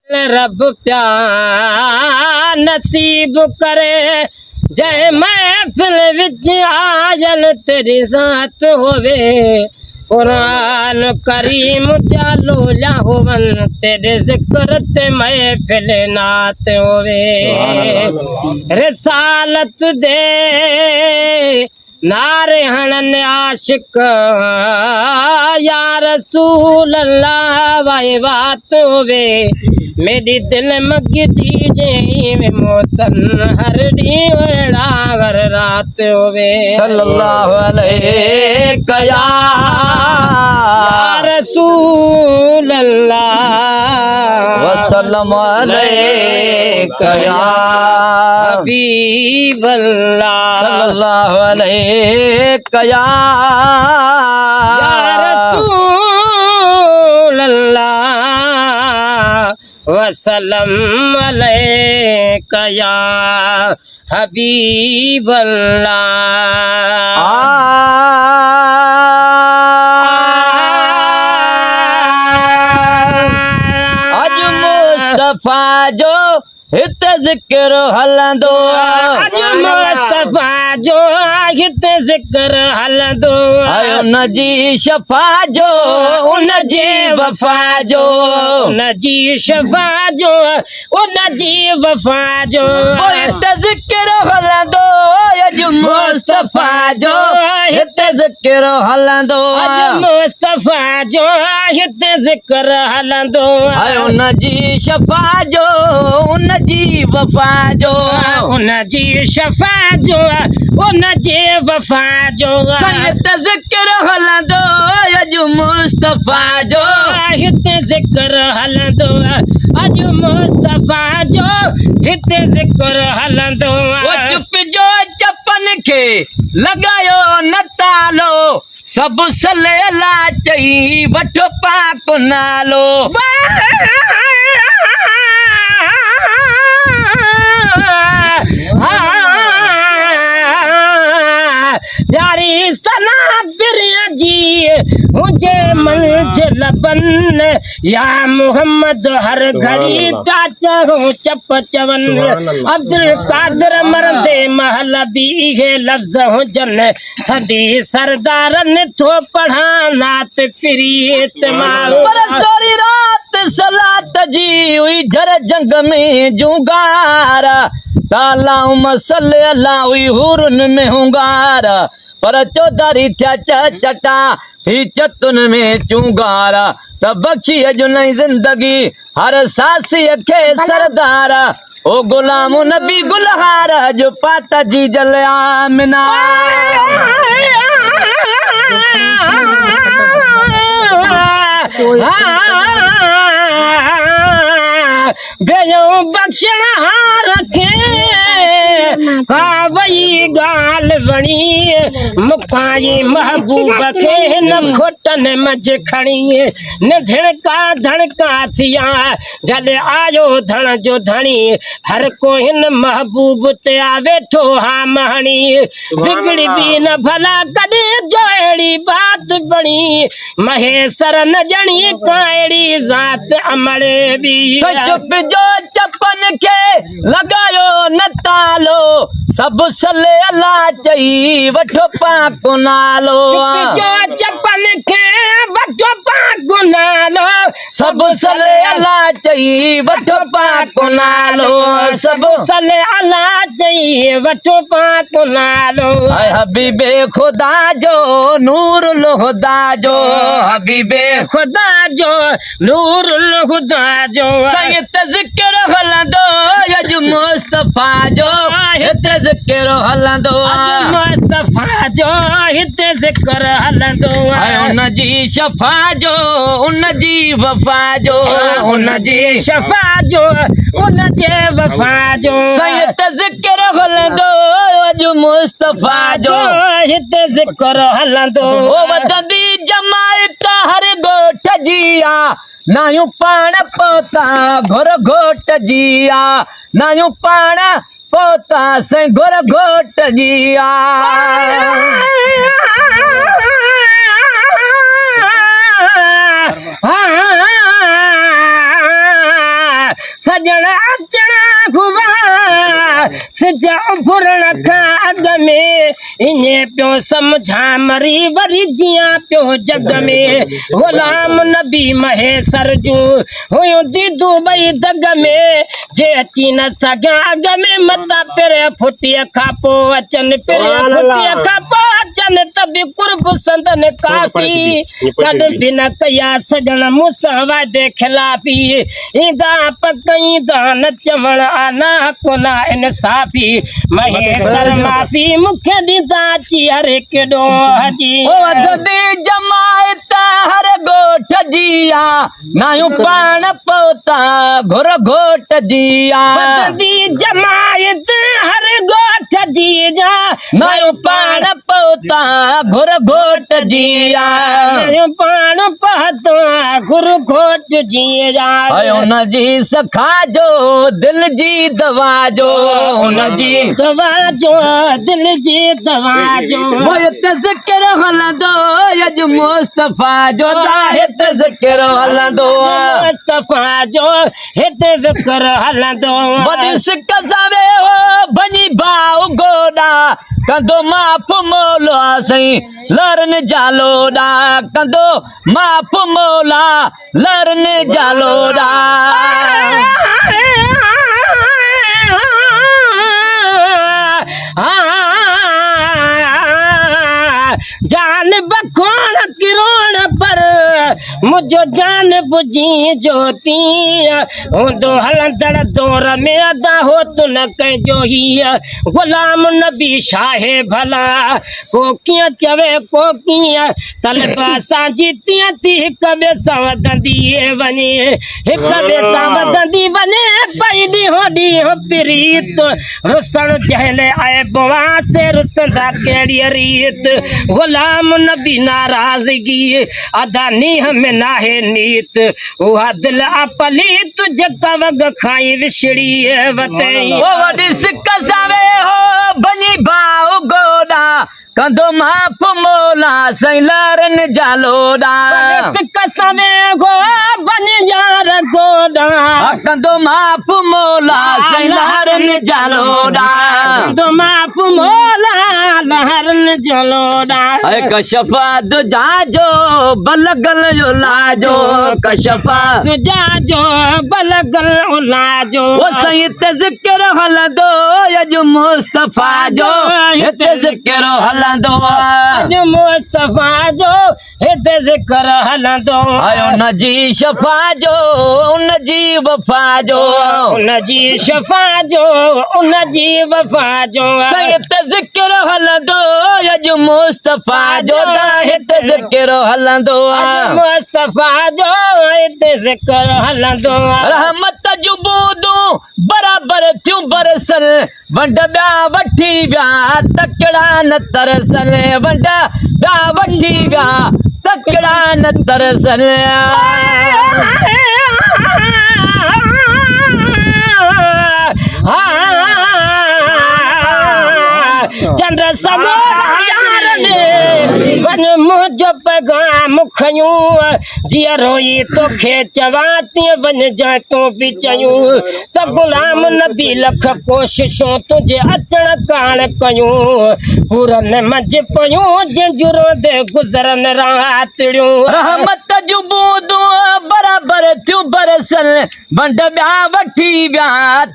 रब प्यार नसीब करे जय महफिल विच आयल तेरी ज़ात होवे कुरान करीम चालो लाहोवन तेरे जिक्र ते महफिल नात होवे रिसालत दे नारे हणन आशिक या रसूल अल्लाह वाई बात होवे मेरी दिल मगदी जे मौसम हर ॾींहुं हर रात होवे सल्लल्लाहु अलैहि या रसूल अल्लाह वसल्लम अलैहि या हबीब अल्लाह सल्लल्लाहु अलैहि या रसूल अल्लाह वसल्लम अलैका या हबीब अल्लाह अज मुस्तफा जो हित जिक्र हलंदो अज मुस्तफा जो हित जिक्र हलंदो उन जी शफा जो उन जी वफा जो उन जी शफा जो उन जी वफा जो हित जिक्र हलंदो अज मुस्तफा जो हित जिक्र हलंदो अज मुस्तफा जो हित जिक्र हलंदो उन जी शफा जो उन जी वफा जो उन जी शफा जो उन जी वफा जो हित जिक्र हलंदो अज मुस्तफा जो हित जिक्र हलंदो अज मुस्तफा जो हित जिक्र हलंदो चुप जो चपन खे लगायो न तालो सब सले ला चई वठो पाक नालो यारी सना बिरिया जी मुझे मंजिल बन या मोहम्मद हर घड़ी काचा हो चप चवन अब्दुल कादर मरदे महल भी है लफ्ज हो जन सदी सरदारन थो पढ़ा नात प्रीत मारो सोरी रात सलात जी हुई जर जंग में जुगारा तालाऊ मसले अल्लाह हुई हुरन में हुंगारा पर चौधारी थिया चटा ही चतुन में चुंगारा त बख्शी जो नई जिंदगी हर सासी खे सरदारा ओ गुलाम नबी गुलहार जो पाता जी जल आमिना भेजो बख्शण रखे कावई गाल बणी मुखाई महबूब खे न खोटन मज खणी न धड़का धड़का थिया जल आयो धण जो धणी हर को हिन महबूब ते आवे ठो हा महणी बिगड़ी भी न भला कदे जो अड़ी बात बणी महेसर न जणी काड़ी जात अमड़े भी चुप जो चपन के लगायो न तालो सब सले अल्लाह चई वठो पाक नालो जो चपन के वठो पाक नालो सब सले अल्लाह चई वठो पाक नालो सब सले अल्लाह चई वठो पाक नालो हबीबे खुदा जो नूर खुदा जो हबीबे खुदा जो नूर खुदा जो संगत जिक्र हलंदो अज मुस्तफा जो हित जिक्र हलंदो मुस्तफा जो हित जिक्र हलंदो उन जी शफा जो उन जी वफा जो उन जी शफा जो उन जे वफा जो संगत जिक्र हलंदो अज मुस्तफा जो हित जिक्र हलंदो ओ वदंदी जमायत हर गोठ जिया नायू पाण पोता घोर घोट जिया नायू पाण पोता से घोर घोट जिया सजण अचणा हुआ सिजा फुरण खां अॻ में ईअं पियो सम्झा मरी वरी जियां पियो जग में गुलाम नबी महेसर जूं हुयूं दीदू ॿई दग में जे अची न सघां अॻ में मता पिरे फुटीअ खां पोइ अचनि पिरे फुटीअ खां पोइ अचनि त बि कुर्ब संदन काफ़ी कॾहिं बि न कया सजण मूंसां वादे खिलाफ़ी ईंदा पकईंदा न चवण आना कोना इंसाफ़ी महेसर माफ़ी मूंखे ॾींदा अची हर हिकु ॾोह जी जमायत हर ॻोठ जी नायूं पाण पहुता घुर घोट जी जमायत हर ॻोठ जी जा नायूं पाण पहुता घुर घोट जी पाण पहुता घुर घोट जी उन जी सखा जो दिल जी दवा जो उन जी दवा जो दिल जी दवा जो ज़िक्र हलंदो अॼु मुस्तफ़ा जो हिते ज़िक्र हलंदो मुस्तफ़ा जो हिते ज़िक्र हलंदो वॾी सिक सां भॼी भाउ गोॾा कंदो माफ़ मौला साईं लरन जालोॾा कंदो माफ़ मौला लरन जालोॾा जान बखोण किरोण पर मुझो जान बुझी ज्योति हूंदो हलंदड़ दौर में अदा हो तू न कजो हीअ गुलाम नबी शाहे भला को कीअं चवे को कीअं तलब असांजी तीअं थी हिक ॿिए सां वधंदी वञे हिक ॿिए सां वधंदी वञे पई ॾींहों ॾींहुं प्रीत रुसण जहले आए बवासे रुसंदा कहिड़ी रीत गुलाम नबी नाराज़गी अदा नीह में नाहे नीत उहा दिल अपलीत जका वग खाई विछड़ी वतई ओ वॾी सिक सां हो भॼी भाउ गोॾा कंदो माफ़ मौला साईं लरन जालोॾा सिक सां गो बन यार गोॾा कंदो माफ़ मौला साईं लरन जालोॾा कंदो माफ़ मौला लहरन जालोॾा कशफा तुझा जो बलगल जो लाजो कशफा तुझा जो बलगल लाजो वो साईं हिते ज़िक्र हलंदो अॼु मुस्तफ़ा जो हिते ज़िक्र हलंदो अॼु मुस्तफ़ा जो हिते ज़िक्र हलंदो उन जी शफ़ा जो उन जी वफ़ा जो उन जी शफ़ा जो उन जी वफ़ा जो साईं हिते ज़िक्र हलंदो अॼु मुस्तफ़ा जो हिते ज़िक्र हलंदो मुस्तफ़ा जो हिते ज़िक्र हलंदो रहमत जूं बूंदूं बराबर थियूं बरसल वंड ॿिया वठी विया तकड़ा न तरसल वंड ॿिया वठी विया तकड़ा न तरसल चंद्र सगो वन मुंहिंजो पैगाम खयूं जीअं रोई तोखे चवां तीअं वञ जां तूं बि चयूं त गुलाम नबी लख कोशिशूं तुंहिंजे अचण कान कयूं पूरनि मंझि पयूं जंहिंजूं रोदे गुज़रनि रातिड़ियूं रहमत जूं बूंदूं बराबर थियूं बरसल वंड ॿिया वठी विया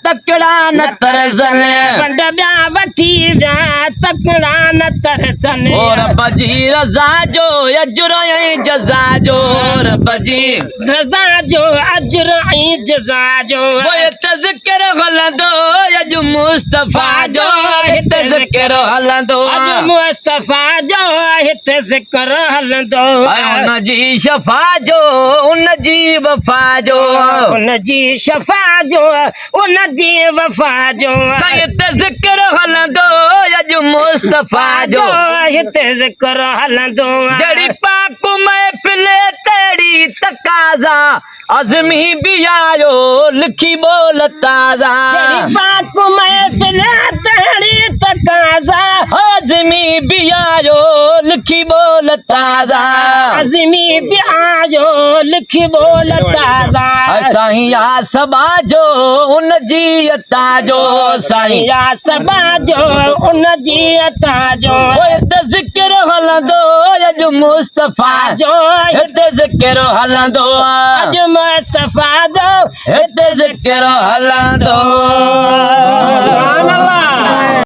तकड़ा न तरसल वंड ॿिया वठी विया तकड़ा न तरसन रब जी रज़ा जो अजर ऐं जज़ा जो रब जी रज़ा जो अजर ऐं जज़ा जो हिते ज़िक्र हलंदो अॼु मुस्तफ़ा जो हिते ज़िक्र हलंदो अॼु मुस्तफ़ा जो हिते ज़िक्र हलंदो उन जी शफ़ा जो उन जी वफ़ा जो उन जी शफ़ा जो उन जी वफ़ा जो हिते ज़िक्र हलंदो अॼु मुस्तफ़ा जो हिते ज़िक्र हलंदो जड़ी पाक महफ़िल तेड़ी तकाज़ा अज़मी भी आयो लिखी बोल ताज़ा जड़ी पाक महफ़िल तेड़ी काज़ा आज़मी भी आयो लिखी बोल ताज़ा आज़मी भी आयो लिखी बोल ताज़ा साईं या सबा जो उन जी अता जो साईं या सबा जो उन जी अता जो हिते ज़िक्र हलंदो अॼु मुस्तफ़ा जो हिते ज़िक्र हलंदो अॼु मुस्तफ़ा जो हिते ज़िक्र हलंदो